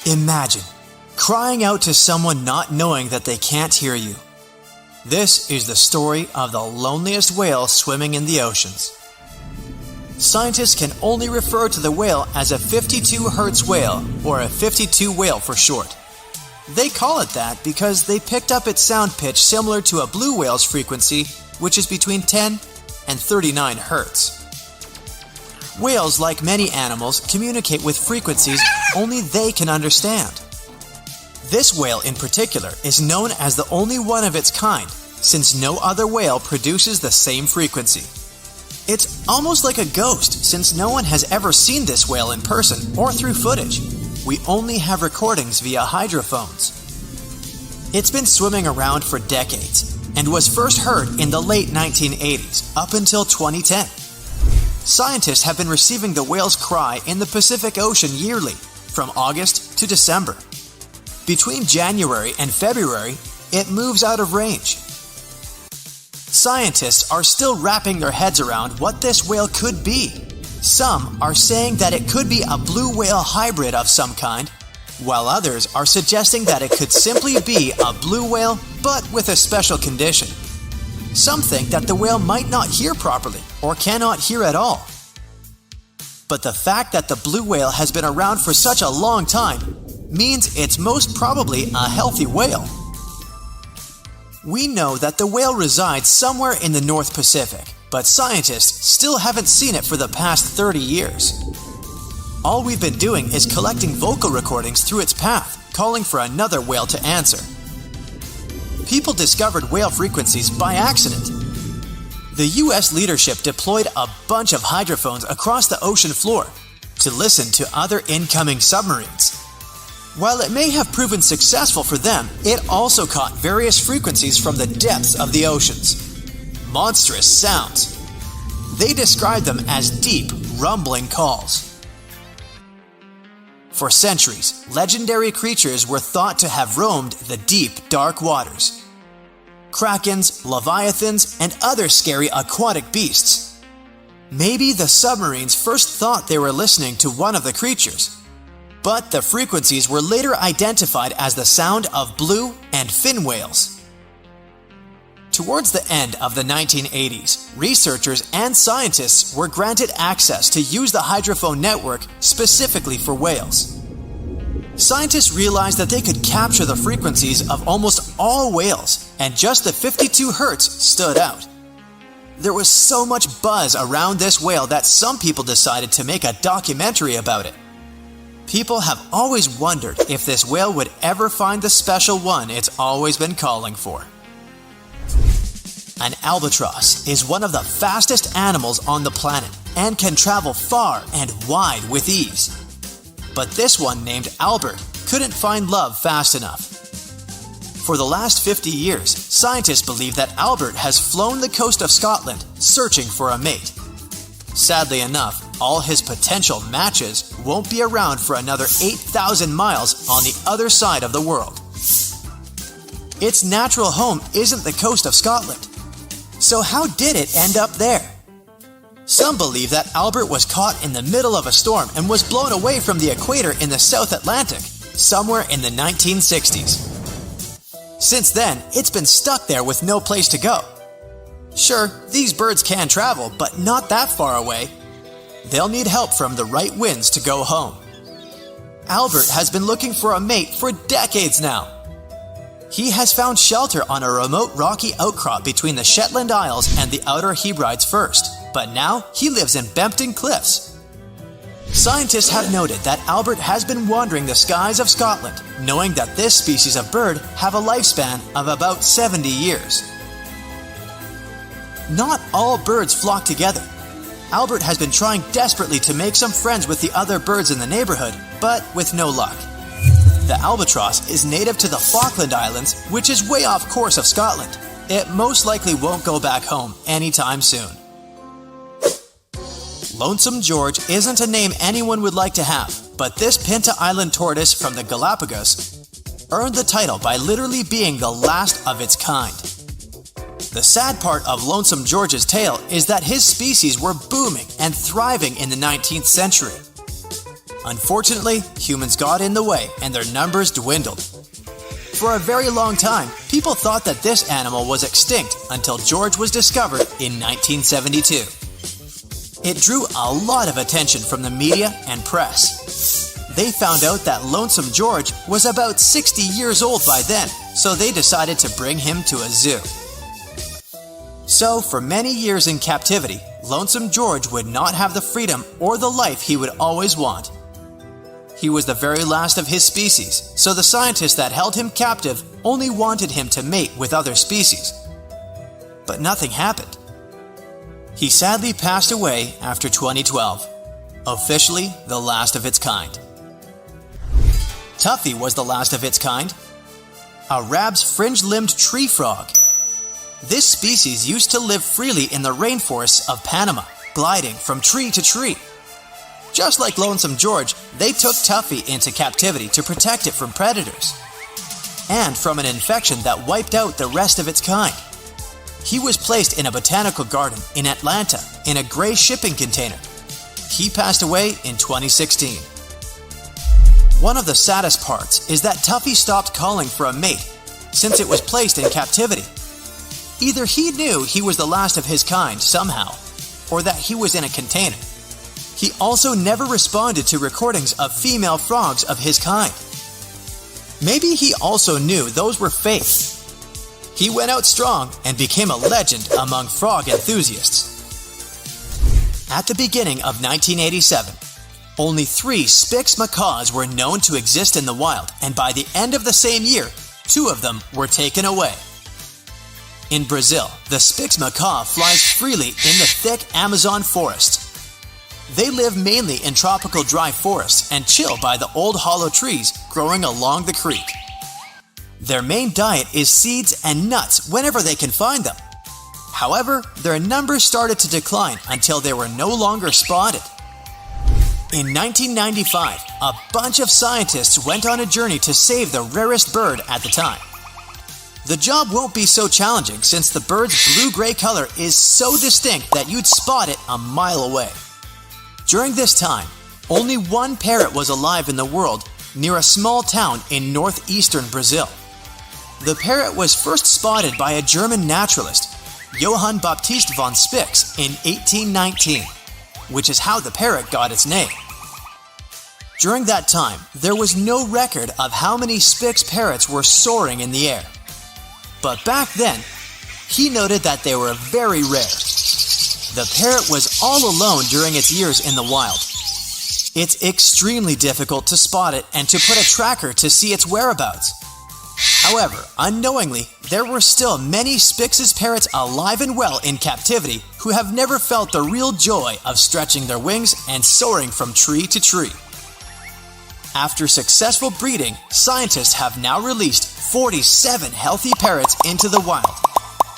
Imagine crying out to someone not knowing that they can't hear you. This is the story of the loneliest whale swimming in the oceans. Scientists can only refer to the whale as a 52 Hz whale, or a 52 whale for short. They call it that because they picked up its sound pitch similar to a blue whale's frequency, which is between 10 and 39 Hz. Whales, like many animals, communicate with frequencies only they can understand. This whale in particular is known as the only one of its kind, since no other whale produces the same frequency. It's almost like a ghost, since no one has ever seen this whale in person or through footage. We only have recordings via hydrophones. It's been swimming around for decades and was first heard in the late 1980s up until 2010. Scientists have been receiving the whale's cry in the Pacific Ocean yearly, from August to December. Between January and February, it moves out of range. Scientists are still wrapping their heads around what this whale could be. Some are saying that it could be a blue whale hybrid of some kind, while others are suggesting that it could simply be a blue whale but with a special condition. Some think that the whale might not hear properly or cannot hear at all. But the fact that the blue whale has been around for such a long time means it's most probably a healthy whale. We know that the whale resides somewhere in the North Pacific, but scientists still haven't seen it for the past 30 years. All we've been doing is collecting vocal recordings through its path, calling for another whale to answer. People discovered whale frequencies by accident. The US leadership deployed a bunch of hydrophones across the ocean floor to listen to other incoming submarines. While it may have proven successful for them, it also caught various frequencies from the depths of the oceans. Monstrous sounds. They described them as deep, rumbling calls. For centuries, legendary creatures were thought to have roamed the deep, dark waters. Krakens, leviathans, and other scary aquatic beasts. Maybe the submarines first thought they were listening to one of the creatures, but the frequencies were later identified as the sound of blue and fin whales. Towards the end of the 1980s, researchers and scientists were granted access to use the hydrophone network specifically for whales. Scientists realized that they could capture the frequencies of almost all whales, and just the 52 Hz stood out. There was so much buzz around this whale that some people decided to make a documentary about it. People have always wondered if this whale would ever find the special one it's always been calling for. An albatross is one of the fastest animals on the planet and can travel far and wide with ease. But this one, named Albert, couldn't find love fast enough. For the last 50 years, scientists believe that Albert has flown the coast of Scotland searching for a mate. Sadly enough, all his potential matches won't be around for another 8,000 miles on the other side of the world. Its natural home isn't the coast of Scotland. So how did it end up there? Some believe that Albert was caught in the middle of a storm and was blown away from the equator in the South Atlantic, somewhere in the 1960s. Since then, it's been stuck there with no place to go. Sure, these birds can travel, but not that far away. They'll need help from the right winds to go home. Albert has been looking for a mate for decades now. He has found shelter on a remote rocky outcrop between the Shetland Isles and the Outer Hebrides first, but now he lives in Bempton Cliffs. Scientists have noted that Albert has been wandering the skies of Scotland, knowing that this species of bird have a lifespan of about 70 years. Not all birds flock together. Albert has been trying desperately to make some friends with the other birds in the neighborhood, but with no luck. The albatross is native to the Falkland Islands, which is way off course of Scotland. It most likely won't go back home anytime soon. Lonesome George isn't a name anyone would like to have, but this Pinta Island tortoise from the Galapagos earned the title by literally being the last of its kind. The sad part of Lonesome George's tale is that his species were booming and thriving in the 19th century. Unfortunately, humans got in the way and their numbers dwindled. For a very long time, people thought that this animal was extinct until George was discovered in 1972. It drew a lot of attention from the media and press. They found out that Lonesome George was about 60 years old by then, so they decided to bring him to a zoo. So, for many years in captivity, Lonesome George would not have the freedom or the life he would always want. He was the very last of his species, so the scientists that held him captive only wanted him to mate with other species. But nothing happened. He sadly passed away after 2012, officially the last of its kind. Tuffy was the last of its kind, a Rab's fringe-limbed tree frog. This species used to live freely in the rainforests of Panama, gliding from tree to tree. Just like Lonesome George, they took Tuffy into captivity to protect it from predators and from an infection that wiped out the rest of its kind. He was placed in a botanical garden in Atlanta in a gray shipping container. He passed away in 2016. One of the saddest parts is that Tuffy stopped calling for a mate since it was placed in captivity. Either he knew he was the last of his kind somehow, or that he was in a container. He also never responded to recordings of female frogs of his kind. Maybe he also knew those were fake. He went out strong and became a legend among frog enthusiasts. At the beginning of 1987, only 3 Spix macaws were known to exist in the wild, and by the end of the same year, 2 of them were taken away. In Brazil, the Spix macaw flies freely in the thick Amazon forest. They live mainly in tropical dry forests and chill by the old hollow trees growing along the creek. Their main diet is seeds and nuts whenever they can find them. However, their numbers started to decline until they were no longer spotted. In 1995, a bunch of scientists went on a journey to save the rarest bird at the time. The job won't be so challenging since the bird's blue-gray color is so distinct that you'd spot it a mile away. During this time, only 1 parrot was alive in the world near a small town in northeastern Brazil. The parrot was first spotted by a German naturalist, Johann Baptist von Spix, in 1819, which is how the parrot got its name. During that time, there was no record of how many Spix parrots were soaring in the air. But back then, he noted that they were very rare. The parrot was all alone during its years in the wild. It's extremely difficult to spot it and to put a tracker to see its whereabouts. However, unknowingly, there were still many Spix's parrots alive and well in captivity who have never felt the real joy of stretching their wings and soaring from tree to tree. After successful breeding, scientists have now released 47 healthy parrots into the wild,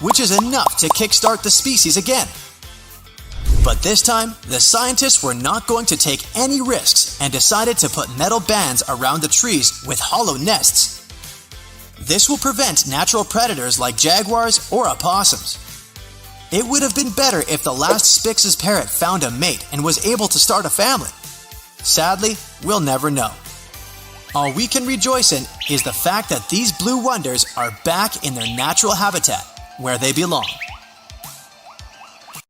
which is enough to kickstart the species again. But this time, the scientists were not going to take any risks and decided to put metal bands around the trees with hollow nests. This will prevent natural predators like jaguars or opossums. It would have been better if the last Spix's parrot found a mate and was able to start a family. Sadly, we'll never know. All we can rejoice in is the fact that these blue wonders are back in their natural habitat, where they belong.